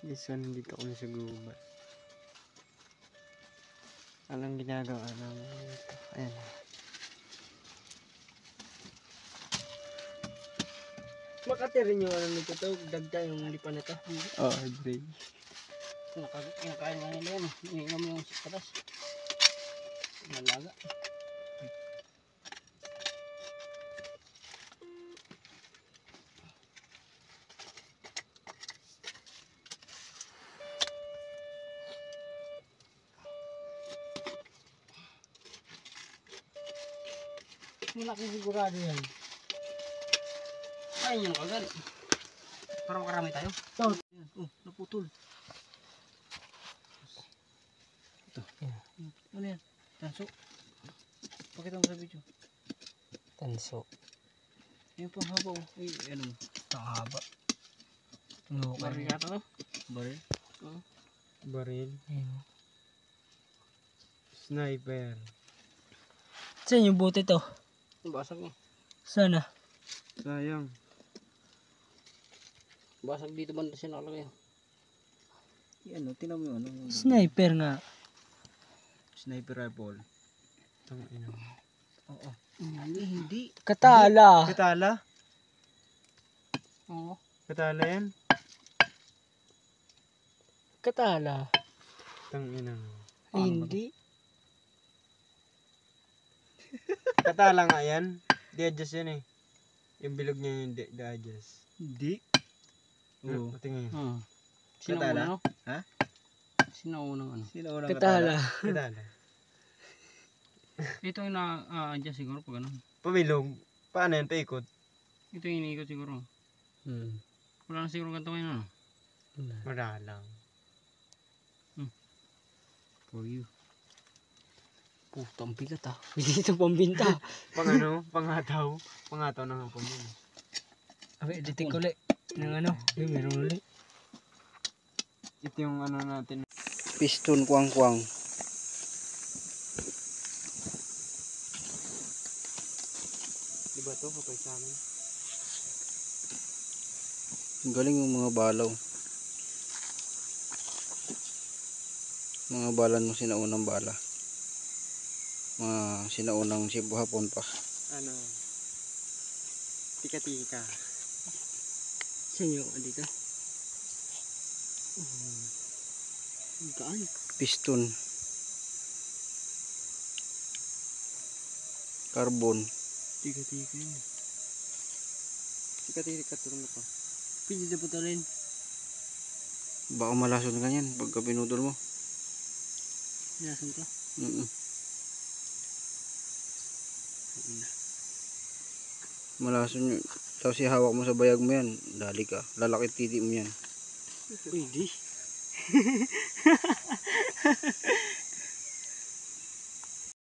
Yes, nandito kami sa gubat. Anong ginagawa namin dito? Ayan. Makati rin yung ano nito to, dagda yung lipan nito. Oh, Dre. Kinakain nga nila yan. Iniinom yung patas. Nalaga. Malaki sigurado yan. Ayun yung kagal. Para makarami tayo. Oh, naputol. Ito. Ano yan? Tanso. Pakita mo sa video. Tanso. Ayun pang haba. Ay, ano mo? Ang haba. Baril ka ito? Baril? Baril. Sniper. Saan yung bote to? Basag mo. Sana? Sayang. Basag dito banda siya nakalagay. Yan o, tinan mo yung ano. Sniper nga. Sniper rifle. Tangina. Oo. Hindi. Katala. Katala? Oo. Katala yan? Katala. Tangina. Hindi. Katala nga yan. Di-adjust yan eh. Yung bilog niya yung di-adjust. Hindi. Oo. Tingin. Sino Katala? una? Ha? Sino unang ano? Sino unang Katala. Katala. Ito yung na-adjust siguro pag ano. Pamilog. Paano yan? Paikot? Ito yung iniikot siguro. Wala na siguro ganito ngayon ano? Wala lang. For you. Putang bigat ah. Hindi ito pambinta. Pang ano? Pangataw. Pangataw na nga po yun. Abi, editing ko ulit. Ng ano? Yung meron ulit. Ito yung ano natin. Piston kuwang-kuwang. Diba to? Kapay sa amin. Galing yung mga balaw. Mga bala nung sinaunang bala. Mga sinaunang Cebu hapon pa. Ano? Tika-tika. Saan yung dito? Gaan? Piston. Carbon. Tika-tika yun. Tika-tika turun na pa. Pwede na putulin. Baka malason ka yan pagka pinutol mo. Malason ka? Malason yun. Tapos ihawak mo sa bayag mo yan. Dali ka. Lalaki titi mo yan. Pwede.